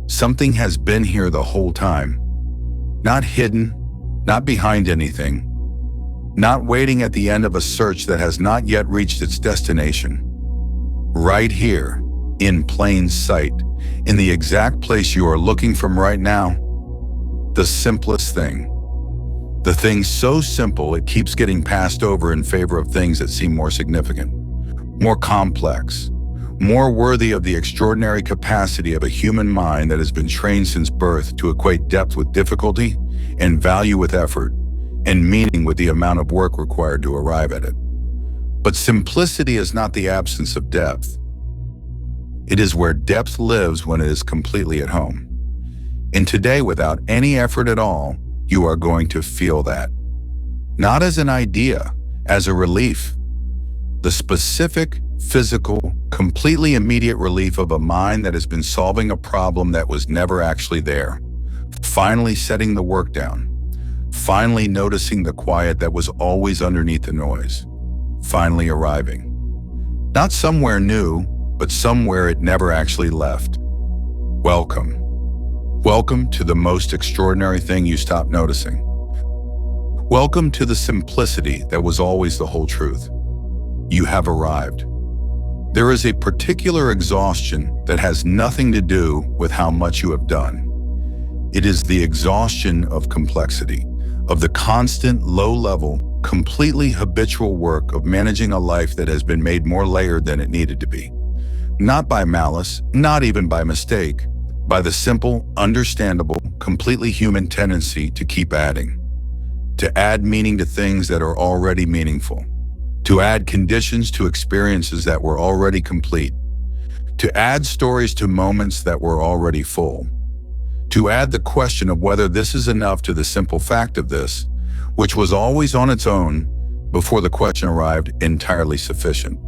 Something has been here the whole time. Not hidden, not behind anything, not waiting at the end of a search that has not yet reached its destination. Right here, in plain sight, in the exact place you are looking from right now. The simplest thing. The thing so simple it keeps getting passed over in favor of things that seem more significant, more complex, more worthy of the extraordinary capacity of a human mind that has been trained since birth to equate depth with difficulty and value with effort and meaning with the amount of work required to arrive at it. But simplicity is not the absence of depth. It is where depth lives when it is completely at home. And today, without any effort at all, you are going to feel that. Not as an idea, as a relief. The specific, physical, completely immediate relief of a mind that has been solving a problem that was never actually there. Finally setting the work down. Finally noticing the quiet that was always underneath the noise. Finally arriving. Not somewhere new, but somewhere it never actually left. Welcome. Welcome to the most extraordinary thing you stopped noticing. Welcome to the simplicity that was always the whole truth. You have arrived. There is a particular exhaustion that has nothing to do with how much you have done. It is the exhaustion of complexity, of the constant, low-level, completely habitual work of managing a life that has been made more layered than it needed to be. Not by malice, not even by mistake, by the simple, understandable, completely human tendency to keep adding. To add meaning to things that are already meaningful. To add conditions to experiences that were already complete. To add stories to moments that were already full. To add the question of whether this is enough to the simple fact of this, which was always on its own before the question arrived entirely sufficient.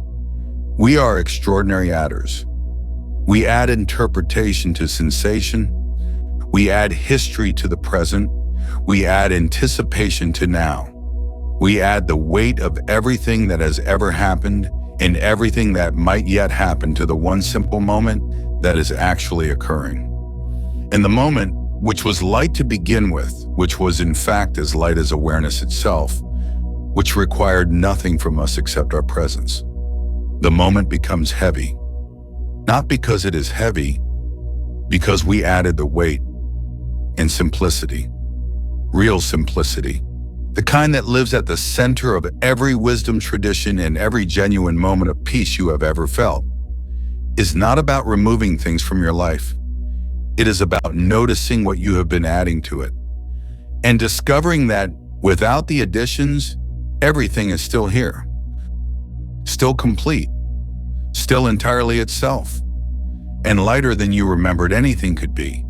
We are extraordinary adders. We add interpretation to sensation. We add history to the present. We add anticipation to now. We add the weight of everything that has ever happened and everything that might yet happen to the one simple moment that is actually occurring. And the moment, which was light to begin with, which was in fact as light as awareness itself, which required nothing from us except our presence. The moment becomes heavy. Not because it is heavy, because we added the weight and simplicity. Real simplicity. The kind that lives at the center of every wisdom tradition and every genuine moment of peace you have ever felt, is not about removing things from your life. It is about noticing what you have been adding to it and discovering that without the additions, everything is still here, still complete, still entirely itself, and lighter than you remembered anything could be.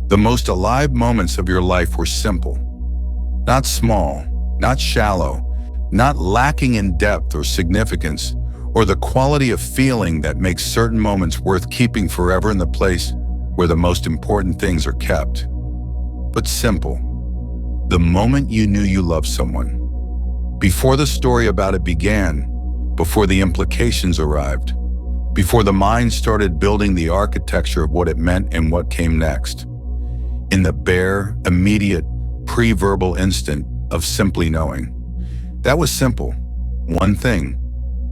The most alive moments of your life were simple. Not small, not shallow, not lacking in depth or significance, or the quality of feeling that makes certain moments worth keeping forever in the place where the most important things are kept. But simple. The moment you knew you loved someone. Before the story about it began, before the implications arrived, before the mind started building the architecture of what it meant and what came next. In the bare, immediate, pre-verbal instant of simply knowing. That was simple. One thing.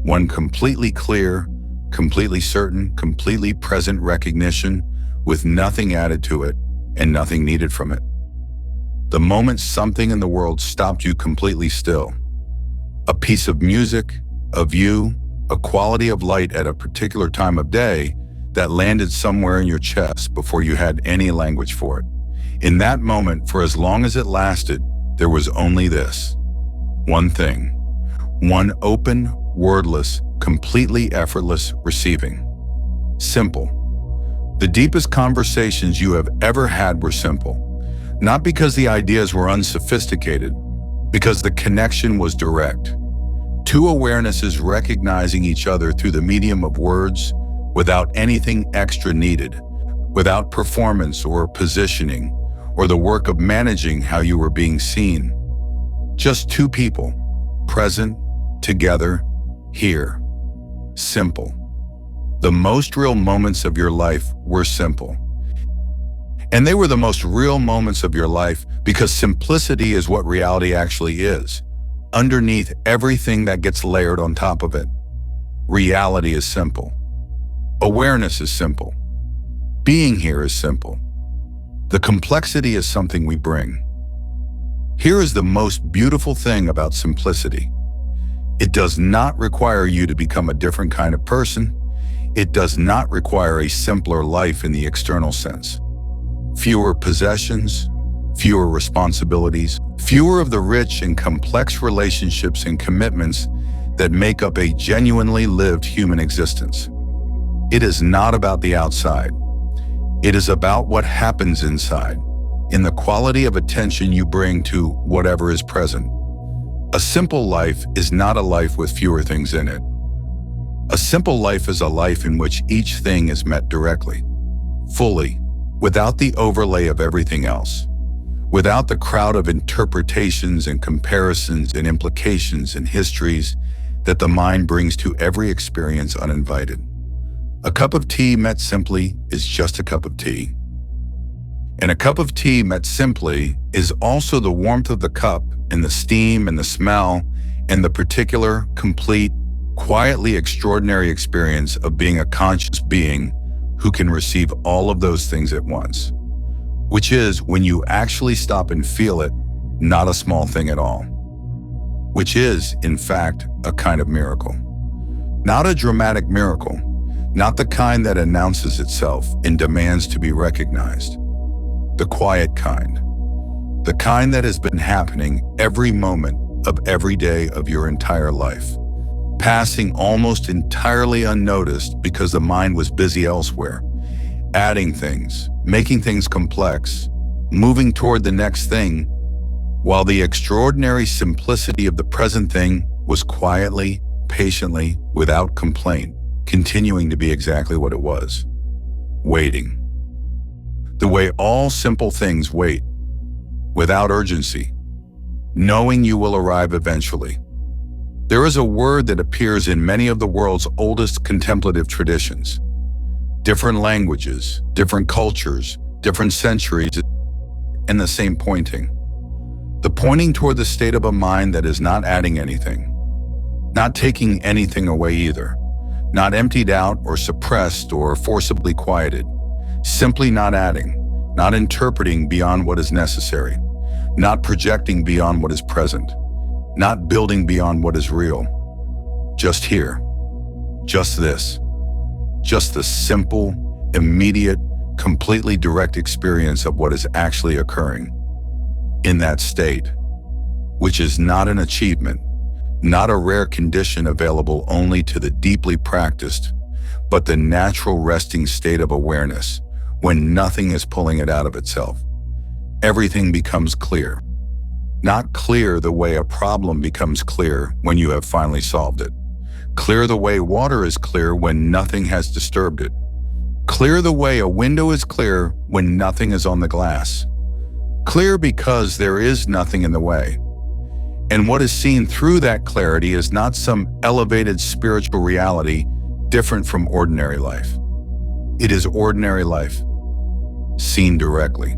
One completely clear, completely certain, completely present recognition with nothing added to it and nothing needed from it. The moment something in the world stopped you completely still. A piece of music, a view, a quality of light at a particular time of day that landed somewhere in your chest before you had any language for it. In that moment, for as long as it lasted, there was only this. One thing. One open, wordless, completely effortless receiving. Simple. The deepest conversations you have ever had were simple. Not because the ideas were unsophisticated, because the connection was direct. Two awarenesses recognizing each other through the medium of words without anything extra needed, without performance or positioning, or the work of managing how you were being seen. Just two people, present, together, here. Simple. The most real moments of your life were simple. And they were the most real moments of your life because simplicity is what reality actually is. Underneath everything that gets layered on top of it, reality is simple. Awareness is simple. Being here is simple. The complexity is something we bring. Here is the most beautiful thing about simplicity. It does not require you to become a different kind of person. It does not require a simpler life in the external sense. Fewer possessions, fewer responsibilities, fewer of the rich and complex relationships and commitments that make up a genuinely lived human existence. It is not about the outside. It is about what happens inside, in the quality of attention you bring to whatever is present. A simple life is not a life with fewer things in it. A simple life is a life in which each thing is met directly, fully, without the overlay of everything else, without the crowd of interpretations and comparisons and implications and histories that the mind brings to every experience uninvited. A cup of tea met simply is just a cup of tea. And a cup of tea met simply is also the warmth of the cup and the steam and the smell and the particular, complete, quietly extraordinary experience of being a conscious being who can receive all of those things at once, which is, when you actually stop and feel it, not a small thing at all, which is, in fact, a kind of miracle. Not a dramatic miracle, not the kind that announces itself and demands to be recognized. The quiet kind. The kind that has been happening every moment of every day of your entire life, passing almost entirely unnoticed because the mind was busy elsewhere, adding things, making things complex, moving toward the next thing, while the extraordinary simplicity of the present thing was quietly, patiently, without complaint, continuing to be exactly what it was, waiting. The way all simple things wait, without urgency, knowing you will arrive eventually. There is a word that appears in many of the world's oldest contemplative traditions. Different languages, different cultures, different centuries, and the same pointing. The pointing toward the state of a mind that is not adding anything, not taking anything away either, not emptied out or suppressed or forcibly quieted, simply not adding, not interpreting beyond what is necessary, not projecting beyond what is present, not building beyond what is real. Just here, just this, just the simple, immediate, completely direct experience of what is actually occurring in that state, which is not an achievement, not a rare condition available only to the deeply practiced, but the natural resting state of awareness when nothing is pulling it out of itself. Everything becomes clear. Not clear the way a problem becomes clear when you have finally solved it. Clear the way water is clear when nothing has disturbed it. Clear the way a window is clear when nothing is on the glass. Clear because there is nothing in the way. And what is seen through that clarity is not some elevated spiritual reality different from ordinary life. It is ordinary life, seen directly,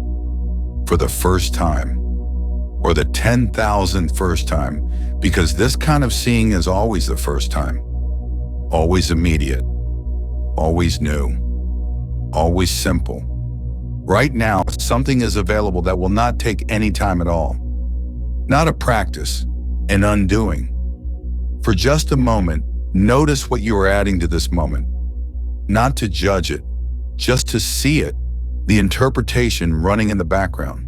for the first time, or the 10,000th first time, because this kind of seeing is always the first time, always immediate, always new, always simple. Right now, something is available that will not take any time at all. Not a practice, an undoing. For just a moment, notice what you are adding to this moment. Not to judge it, just to see it, the interpretation running in the background,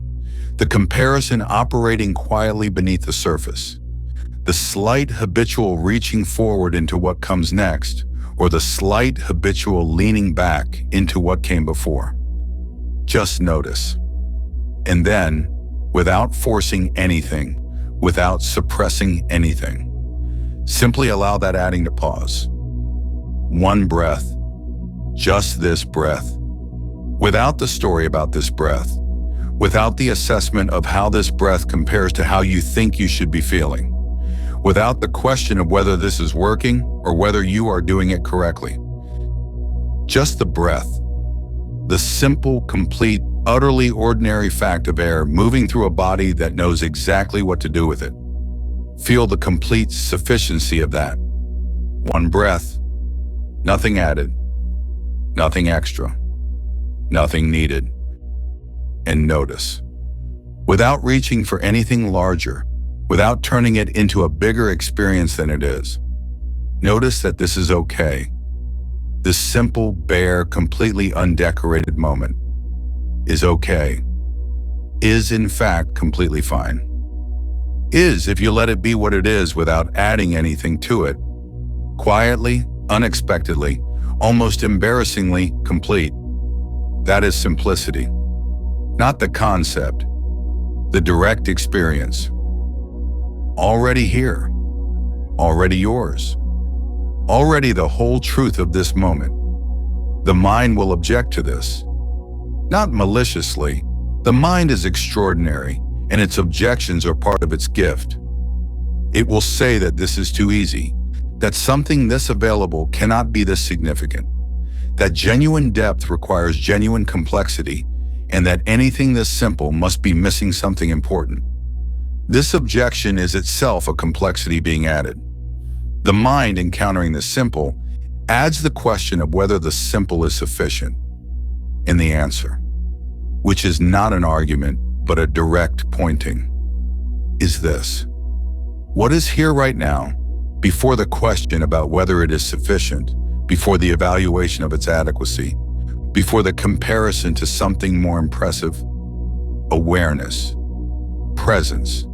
the comparison operating quietly beneath the surface, the slight habitual reaching forward into what comes next, or the slight habitual leaning back into what came before. Just notice. And then, without forcing anything, without suppressing anything, simply allow that adding to pause. One breath, just this breath, without the story about this breath, without the assessment of how this breath compares to how you think you should be feeling, without the question of whether this is working or whether you are doing it correctly. Just the breath, the simple, complete, utterly ordinary fact of air moving through a body that knows exactly what to do with it. Feel the complete sufficiency of that. One breath, nothing added, nothing extra, nothing needed. And notice, without reaching for anything larger, without turning it into a bigger experience than it is, notice that this is okay. This simple, bare, completely undecorated moment is okay, is in fact completely fine. Is if you let it be what it is without adding anything to it. Quietly, unexpectedly, almost embarrassingly complete. That is simplicity. Not the concept, the direct experience. Already here, already yours, already the whole truth of this moment. The mind will object to this. Not maliciously. The mind is extraordinary, and its objections are part of its gift. It will say that this is too easy, that something this available cannot be this significant, that genuine depth requires genuine complexity, and that anything this simple must be missing something important. This objection is itself a complexity being added. The mind, encountering the simple, adds the question of whether the simple is sufficient. And the answer, which is not an argument, but a direct pointing, is this. What is here right now, before the question about whether it is sufficient, before the evaluation of its adequacy, before the comparison to something more impressive? Awareness, presence,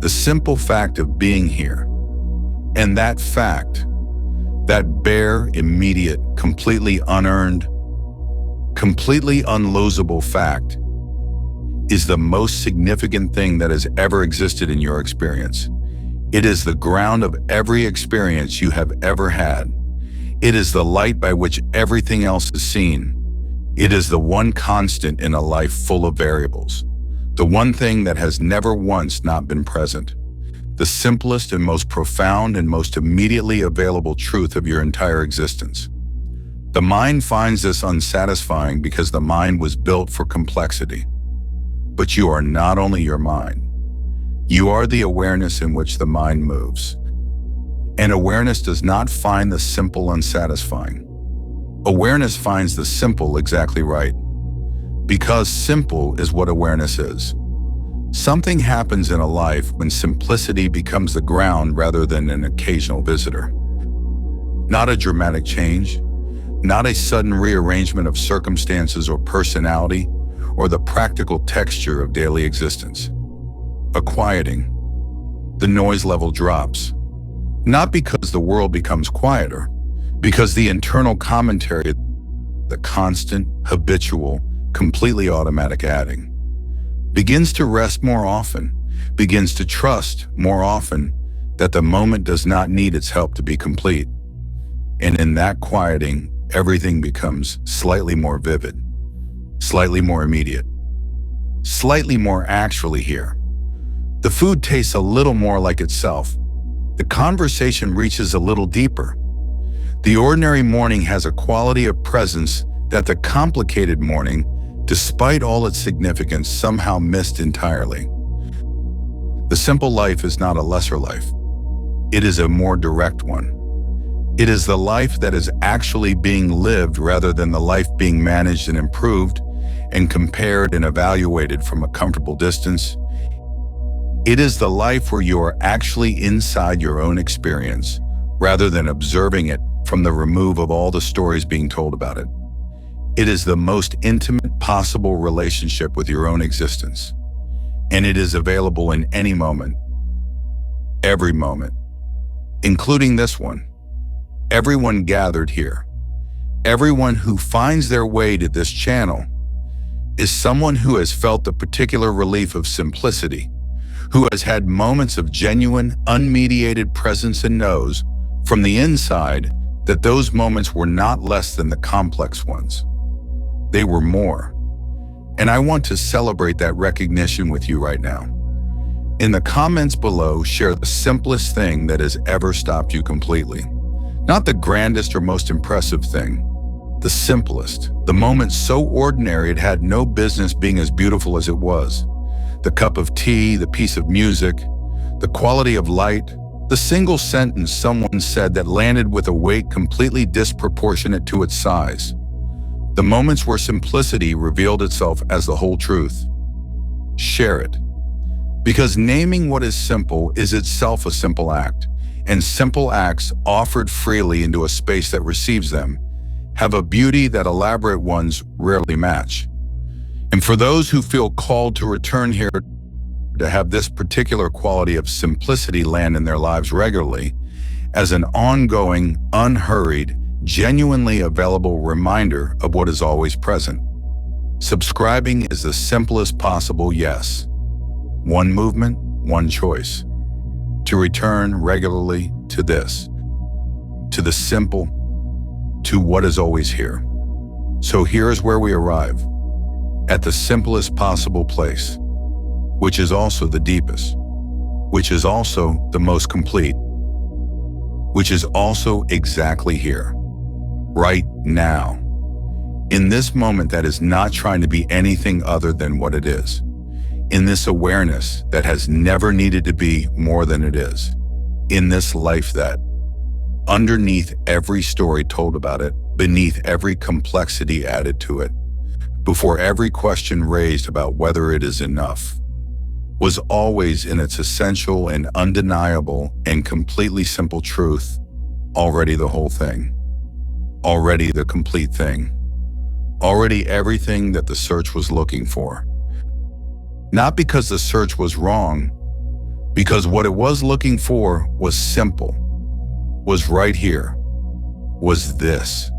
the simple fact of being here. And that fact, that bare, immediate, completely unearned, completely unlosable fact, is the most significant thing that has ever existed in your experience. It is the ground of every experience you have ever had. It is the light by which everything else is seen. It is the one constant in a life full of variables. The one thing that has never once not been present. The simplest and most profound and most immediately available truth of your entire existence. The mind finds this unsatisfying because the mind was built for complexity. But you are not only your mind. You are the awareness in which the mind moves. And awareness does not find the simple unsatisfying. Awareness finds the simple exactly right. Because simple is what awareness is. Something happens in a life when simplicity becomes the ground rather than an occasional visitor. Not a dramatic change, not a sudden rearrangement of circumstances or personality, or the practical texture of daily existence. A quieting. The noise level drops. Not because the world becomes quieter, because the internal commentary, the constant, habitual, completely automatic adding, begins to rest more often, begins to trust more often that the moment does not need its help to be complete. And in that quieting, everything becomes slightly more vivid, slightly more immediate, slightly more actually here. The food tastes a little more like itself. The conversation reaches a little deeper. The ordinary morning has a quality of presence that the complicated morning, despite all its significance, somehow missed entirely. The simple life is not a lesser life. It is a more direct one. It is the life that is actually being lived rather than the life being managed and improved and compared and evaluated from a comfortable distance. It is the life where you are actually inside your own experience rather than observing it from the remove of all the stories being told about it. It is the most intimate possible relationship with your own existence, and it is available in any moment, every moment, including this one. Everyone gathered here, everyone who finds their way to this channel is someone who has felt the particular relief of simplicity, who has had moments of genuine, unmediated presence and knows from the inside that those moments were not less than the complex ones. They were more. And I want to celebrate that recognition with you right now. In the comments below, share the simplest thing that has ever stopped you completely. Not the grandest or most impressive thing, The simplest, the moment so ordinary it had no business being as beautiful as it was. The cup of tea, the piece of music, the quality of light, the single sentence someone said that landed with a weight completely disproportionate to its size. The moments where simplicity revealed itself as the whole truth. Share it. Because naming what is simple is itself a simple act, and simple acts offered freely into a space that receives them have a beauty that elaborate ones rarely match. And for those who feel called to return here to have this particular quality of simplicity land in their lives regularly, as an ongoing, unhurried, genuinely available reminder of what is always present. Subscribing is the simplest possible yes. One movement, one choice. To return regularly to this, to the simple, to what is always here. So here is where we arrive, at the simplest possible place, which is also the deepest, which is also the most complete, which is also exactly here, right now, in this moment that is not trying to be anything other than what it is, in this awareness that has never needed to be more than it is, in this life that, underneath every story told about it, beneath every complexity added to it, before every question raised about whether it is enough, was always in its essential and undeniable and completely simple truth, already the whole thing, already the complete thing, already everything that the search was looking for. Not because the search was wrong, because what it was looking for was simple, was right here, was this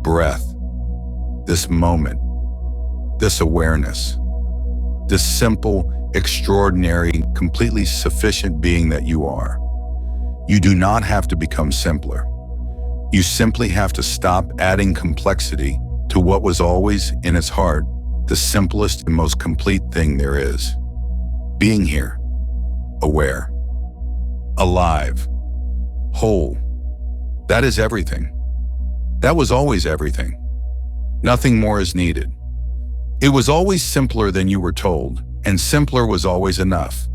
breath, this moment, this awareness, this simple, extraordinary, completely sufficient being that you are. You do not have to become simpler. You simply have to stop adding complexity to what was always, in its heart, the simplest and most complete thing there is. Being here, aware, alive, whole. That is everything. That was always everything. Nothing more is needed. It was always simpler than you were told, and simpler was always enough.